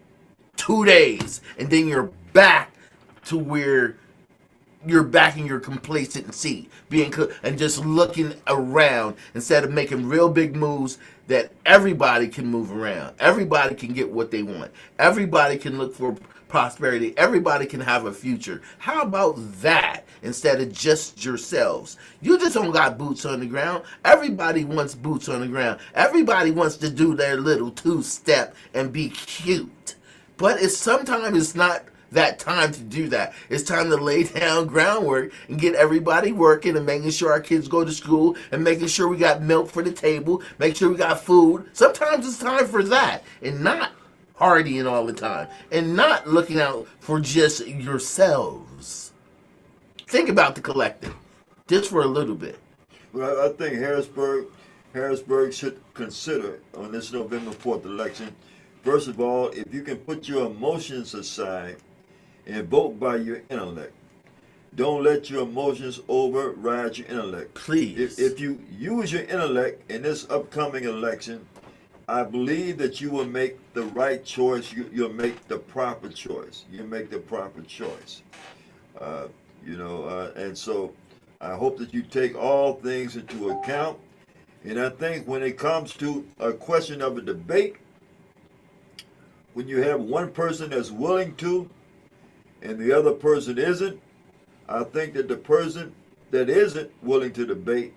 S12: 2 days, and then you're back to where you're back in your complacent seat, and just looking around instead of making real big moves that everybody can move around. Everybody can get what they want. Everybody can look for prosperity. Everybody can have a future. How about that instead of just yourselves? You just don't got boots on the ground. Everybody wants boots on the ground. Everybody wants to do their little 2-step and be cute. But sometimes it's not that time to do that. It's time to lay down groundwork and get everybody working and making sure our kids go to school and making sure we got milk for the table, make sure we got food. Sometimes it's time for that, and not partying all the time, and not looking out for just yourselves. Think about the collective, just for a little bit.
S3: Well, I think Harrisburg should consider on this November 4th election, first of all, if you can put your emotions aside and vote by your intellect. Don't let your emotions override your intellect.
S12: Please.
S3: If you use your intellect in this upcoming election, I believe that you will make the right choice. You'll make the proper choice. And so I hope that you take all things into account. And I think when it comes to a question of a debate, when you have one person that's willing to and the other person isn't, I think that the person that isn't willing to debate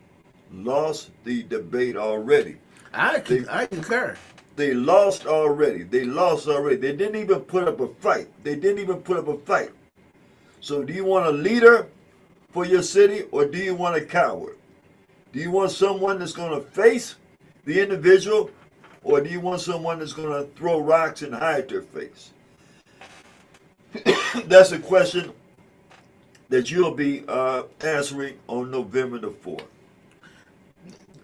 S3: lost the debate already.
S12: I concur.
S3: They lost already. They lost already. They didn't even put up a fight. So do you want a leader for your city, or do you want a coward? Do you want someone that's going to face the individual, or do you want someone that's going to throw rocks and hide their face? That's a question that you'll be answering on November the 4th.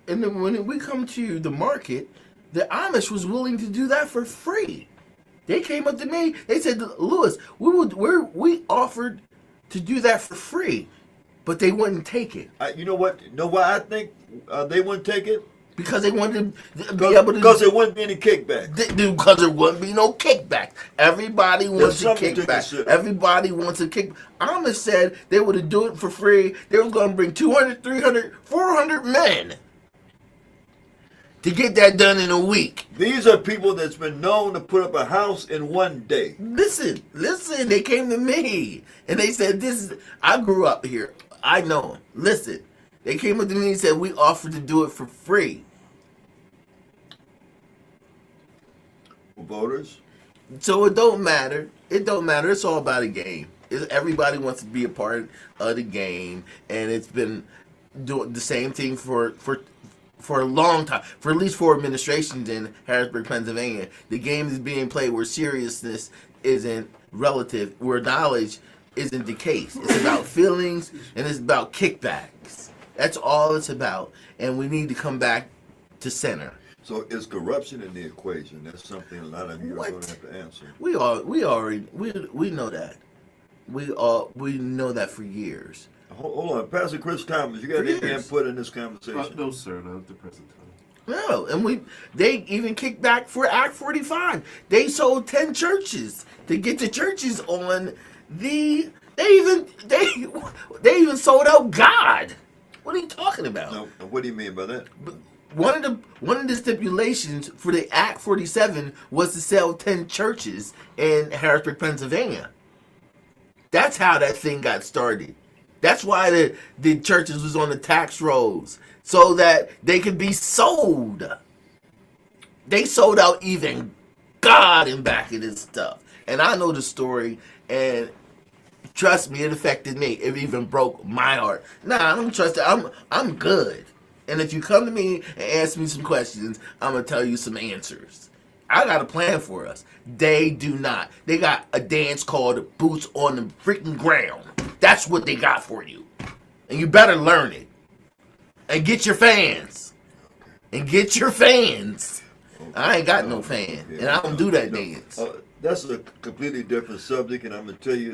S12: And then when we come to the market, the Amish was willing to do that for free. They came up to me. They said, "Lewis, we offered to do that for free, but they wouldn't take it."
S3: You know what? Know why I think they wouldn't take it?
S12: Because they wanted to be able to.
S3: Because there wouldn't be any kickback.
S12: Because there wouldn't be no kickback. Everybody wants a kickback. Everybody wants a kick. Amish said they would do it for free. They were going to bring 200, 300, 400 men to get that done in a week.
S3: These are people that's been known to put up a house in one day.
S12: Listen. They came to me and they said, I grew up here. I know them. Listen. They came up to me and said, we offered to do it for free.
S3: Voters?
S12: So it don't matter. It's all about a game. Everybody wants to be a part of the game, and it's been doing the same thing for a long time, for at least 4 administrations in Harrisburg, Pennsylvania. The game is being played where seriousness isn't relative, where knowledge isn't the case. It's about feelings, and it's about kickbacks. That's all it's about, and we need to come back to center.
S3: So is corruption in the equation? That's something a lot of you are going to have to answer.
S12: We know that. We know that for years.
S3: Hold on, Pastor Chris Thomas, you got any input in this conversation?
S4: No, sir, not at the present time.
S12: No, and they even kicked back for Act 45. They sold 10 churches to get the churches on the. They even sold out God. What are you talking about?
S3: No, what do you mean by that?
S12: One of the stipulations for the Act 47 was to sell 10 churches in Harrisburg, Pennsylvania. That's how that thing got started. That's why the churches was on the tax rolls, so that they could be sold. They sold out even God in back of this stuff. And I know the story, and trust me, it affected me. It even broke my heart. Nah, I don't trust it. I'm good. And if you come to me and ask me some questions, I'm going to tell you some answers. I got a plan for us. They do not. They got a dance called Boots on the Freaking Ground. That's what they got for you. And you better learn it. And get your fans. I ain't got no fan. And I don't do that dance.
S3: That's a completely different subject, and I'm going to tell you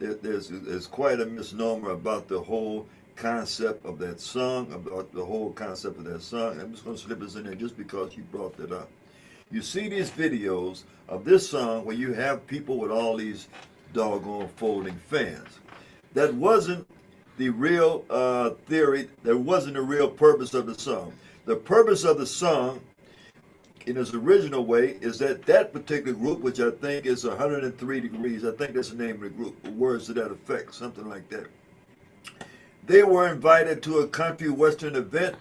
S3: there's quite a misnomer about the whole concept of that song, I'm just going to slip this in there just because you brought that up. You see these videos of this song where you have people with all these doggone folding fans. That wasn't the real theory. That wasn't the real purpose of the song. The purpose of the song, in its original way, is that particular group, which I think is 103 Degrees, I think that's the name of the group, words to that effect, something like that. They were invited to a country western event,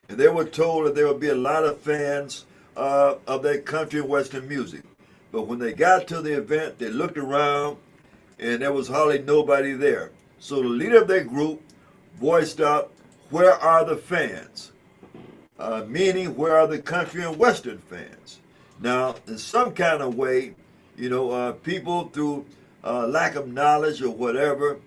S3: and they were told that there would be a lot of fans of that country and western music. But when they got to the event, they looked around, and there was hardly nobody there. So the leader of that group voiced out, "Where are the fans?" Meaning, where are the country and western fans? Now, in some kind of way, people through lack of knowledge or whatever,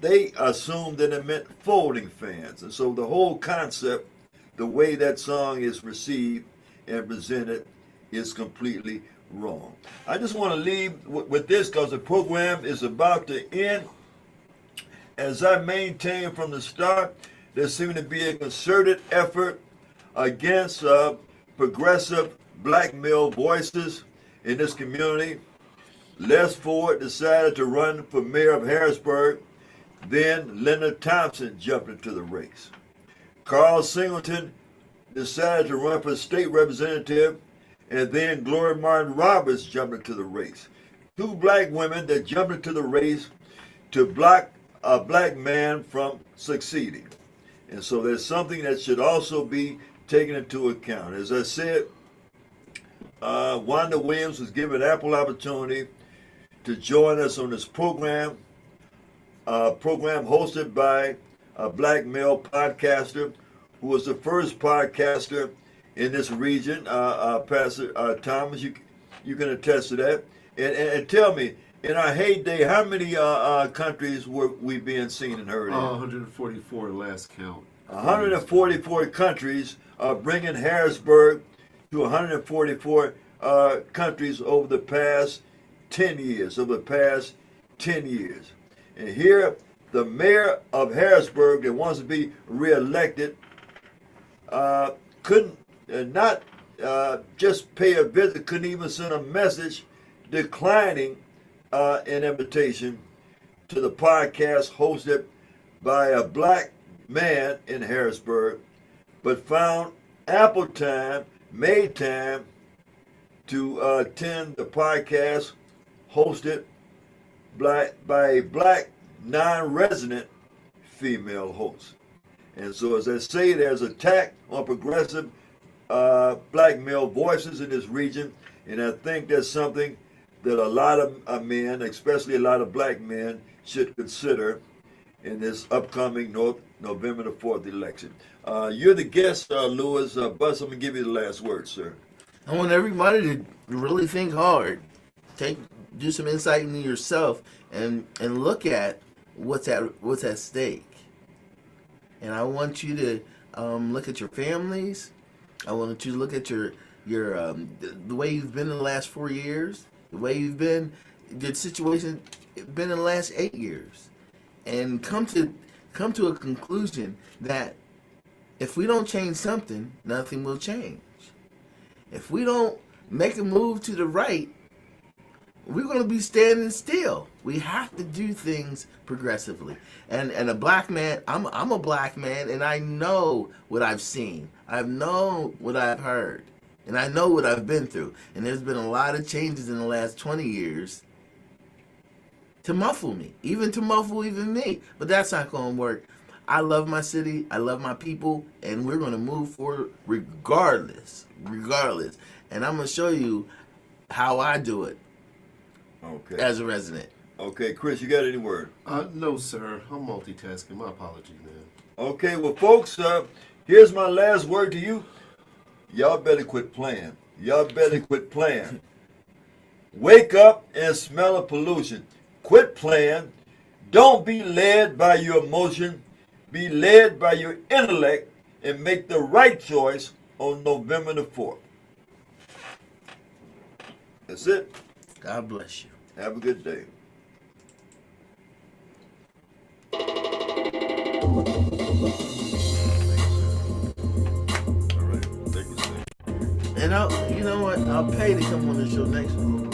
S3: they assumed that it meant folding fans. And so the whole concept, the way that song is received and presented, is completely wrong. I just want to leave with this because the program is about to end. As I maintained from the start, there seemed to be a concerted effort against progressive black male voices in this community. Les Ford decided to run for mayor of Harrisburg. Then Linda Thompson jumped into the race. Carl Singleton decided to run for state representative, and then Gloria Martin Roberts jumped into the race. Two black women that jumped into the race to block a black man from succeeding. And so there's something that should also be taken into account. As I said, Wanda Williams was given ample opportunity to join us on this program, program hosted by a black male podcaster who was the first podcaster in this region. Pastor Thomas, you can attest to that. And tell me, in our heyday, how many countries were we being seen and heard in?
S4: 144 last count.
S3: 144 countries, bringing Harrisburg to 144 countries over the past 10 years. And here, the mayor of Harrisburg that wants to be reelected couldn't not just pay a visit, couldn't even send a message declining an invitation to the podcast hosted by a black man in Harrisburg, but found ample time, made time to attend the podcast hosted by a black non-resident female host. And so, as I say, there's an attack on progressive black male voices in this region, and I think that's something that a lot of men, especially a lot of black men, should consider in this upcoming November the 4th election. You're the guest, Louis. Bus, I'm going to give you the last word, sir.
S12: I want everybody to really think hard. Do some insight into yourself and look at what's at stake. And I want you to look at your families. I want you to look at your the way you've been in the last 4 years, the way you've been, the situation been in the last 8 years, and come to a conclusion that if we don't change something, nothing will change. If we don't make a move to the right, we're going to be standing still. We have to do things progressively. And a black man, I'm a black man, and I know what I've seen. I know what I've heard. And I know what I've been through. And there's been a lot of changes in the last 20 years to muffle me, even me. But that's not going to work. I love my city. I love my people. And we're going to move forward regardless. And I'm going to show you how I do it.
S3: Okay.
S12: As a resident.
S3: Okay, Chris, you got any word?
S4: No, sir. I'm multitasking. My apologies, man.
S3: Okay, well, folks, here's my last word to you. Y'all better quit playing. Wake up and smell the pollution. Quit playing. Don't be led by your emotion. Be led by your intellect and make the right choice on November the 4th. That's it.
S12: God bless you.
S3: Have a good day. All right. Thank you, sir.
S12: And you know what? I'll pay to come on the show next week.